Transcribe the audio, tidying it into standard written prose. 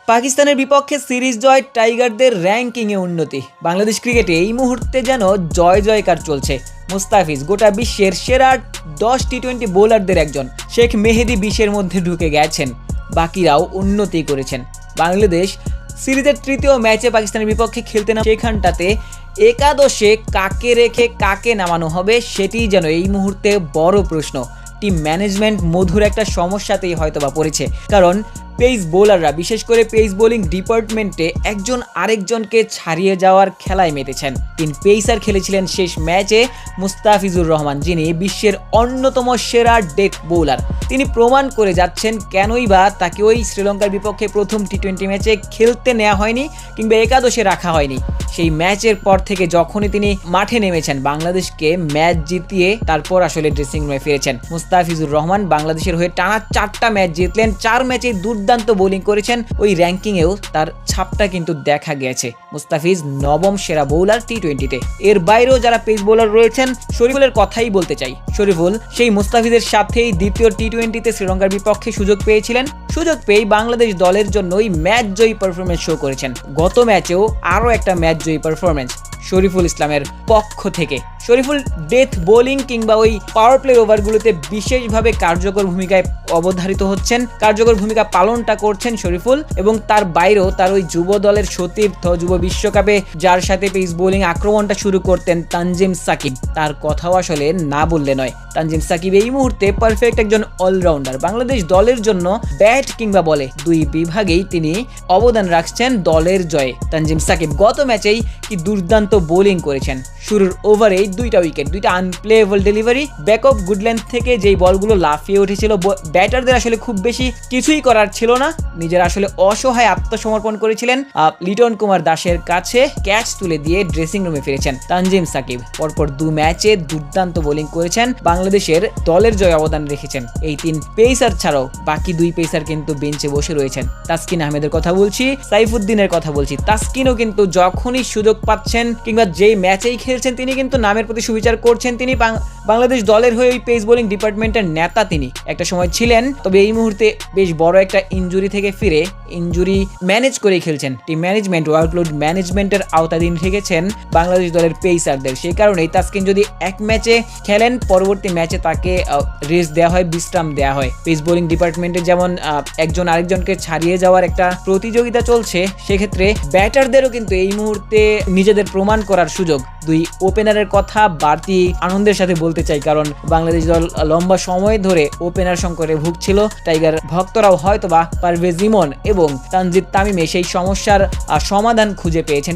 পাকিস্তানের বিপক্ষে সিরিজ জয়, টাইগারদের র্যাঙ্কিংয়ে উন্নতি। বাংলাদেশ ক্রিকেটে এই মুহূর্তে যেন জয় জয়কার চলছে। মুস্তাফিজ গোটা বিশ্বের সেরা 10 টি-20 বোলারদের একজন। শেখ মেহেদী 20-এর মধ্যে ঢুকে গেছেন, বাকিরাও উন্নতি করেছেন। বাংলাদেশ সিরিজের তৃতীয় ম্যাচে পাকিস্তানের বিপক্ষে খেলতে না, সেখানটাতে একাদশে কাকে রেখে কাকে নামানো হবে সেটিই যেন এই মুহূর্তে বড় প্রশ্ন। টিম ম্যানেজমেন্ট মধুর একটা সমস্যাতেই হয়তোবা পড়েছে, কারণ পেস বোলাররা, বিশেষ করে পেস বোলিং ডিপার্টমেন্টে একজন আরেকজনকে ছাড়িয়ে যাওয়ার খেলায় মেতেছেন। 3 পেসার খেলেছিলেন শেষ ম্যাচে। মুস্তাফিজুর রহমান, যিনি বিশ্বের অন্যতম সেরা ডেথ বোলার, তিনি প্রমাণ করে যাচ্ছেন কেনই বা তাকে ওই শ্রীলঙ্কার বিপক্ষে প্রথম টি-20 ম্যাচে খেলতে নেওয়া হয়নি কিংবা একাদশে রাখা হয়নি। সেই ম্যাচের পর থেকে যখনই তিনি মাঠে নেমেছেন, বাংলাদেশকে ম্যাচ জিতিয়ে তারপর আসলে ড্রেসিং রুমে ফিরেছেন। মুস্তাফিজুর রহমান বাংলাদেশের হয়ে টানা 4টা ম্যাচ জিতলেন, 4 ম্যাচে দুর্দান্ত বোলিং করেছেন। ওই র্যাঙ্কিংয়েও তার ছাপটা কিন্তু দেখা গেছে। মুস্তাফিজ নবম সেরা বোলার টি-20-তে। এর বাইরেও যারা পেস বোলার রয়েছেন, শরীফুলের কথাই বলতে চাই। শরীফুল সেই মুস্তাফিজের সাথেই দ্বিতীয় টি-20-তে শ্রীলঙ্কার বিপক্ষে সুযোগ পেয়েছিলেন। সুযোগ পেয়ে বাংলাদেশ দলের জন্য ওই ম্যাচ জয়ী পারফরমেন্স শো করেছেন। গত ম্যাচেও আরও একটা ম্যাচ জয়ী পারফরমেন্স শরীফুল ইসলামের পক্ষ থেকে। শরীফুল ডেথ বোলিং কিংবা ওই পাওয়ার প্লে ওভারগুলোতে বিশেষভাবে কার্যকর ভূমিকায় অবধারিত হচ্ছেন, কার্যকর ভূমিকা পালনটা করছেন শরীফুল। এবং তার বাইরেও তার ওই যুব দলের সতীর্থ, যুব বিশ্বকাপে যার সাথে পেস বোলিং আক্রমণটা শুরু করতেন, তানজিম সাকিব, তার কথাও আসলে না বললে নয়। তানজিম সাকিব এই মুহূর্তে পারফেক্ট একজন অলরাউন্ডার। বাংলাদেশ দলের জন্য ব্যাট কিংবা বলে 2 বিভাগেই তিনি অবদান রাখছেন দলের জয়ে। তানজিম সাকিব গত ম্যাচেই কি দুর্দান্ত বোলিং করেছেন। শুরুর ওভারে 2টা উইকেট, 2টা আনপ্লেয়েবল ডেলিভারি, ব্যাক অফ গুডল্যান্ড থেকে যেই বলগুলো লাফিয়ে উঠেছিল, ব্যাটারদের আসলে খুব বেশি কিছুই করার ছিল না। নিজেরা আসলে অসহায় আত্মসমর্পণ করেছিলেন। লিটন কুমার দাসের কাছে ক্যাচ তুলে দিয়ে ড্রেসিং রুমে ফিরেছেন তানজিম সাকিব। পরপর 2 ম্যাচে দুর্দান্ত বোলিং করেছেন, বাংলাদেশের দলের জয় অবদান রেখেছেন। এই 3 পেসার ছাড়াও বাকি 2 পেসার কিন্তু বেঞ্চে বসে রয়েছেন। তাসকিন আহমেদের কথা বলছি, সাইফুদ্দিনের কথা বলছি। তাসকিনও কিন্তু যখনই সুযোগ পাচ্ছেন কিংবা যেই ম্যাচেই খেলছেন, তিনি কিন্তু নামের প্রতি সুবিচার করছেন। তিনি বাংলাদেশ দলের হয়ে ওই পেস বোলিং ডিপার্টমেন্টের নেতা তিনি একটা সময় ছিলেন। তবে এই মুহূর্তে বেশ বড় একটা ইনজুরি থেকে ফিরে ইনজুরি ম্যানেজ করে খেলছেন। টিম ম্যানেজমেন্ট ওয়ার্কলোড ম্যানেজমেন্টের আওতাধীন রেখেছেন বাংলাদেশ দলের পেসারদের। সেই কারণেই তাসকিন যদি এক ম্যাচে খেলেন, পরবর্তী ম্যাচে তাকে রেস্ট দেওয়া হয়, বিশ্রাম দেওয়া হয়। পেস বোলিং ডিপার্টমেন্টে যেমন একজন আরেকজনকে ছাড়িয়ে যাওয়ার একটা প্রতিযোগিতা চলছে, সেক্ষেত্রে ব্যাটারদেরও কিন্তু এই মুহূর্তে নিজেদের প্রমাণ করার সুযোগ। 2 ওপেনারের কথা বাড়তি আনন্দের সাথে বলতে চাই, কারণ বাংলাদেশ দল লম্বা সময় ধরে ওপেনার সংকটে ভুগছিল। টাইগার ভক্তরাও হয়তোবা পারভেজ ইমন এবং তানজিদ তামিমে সেই সমস্যার সমাধান খুঁজে পেয়েছেন।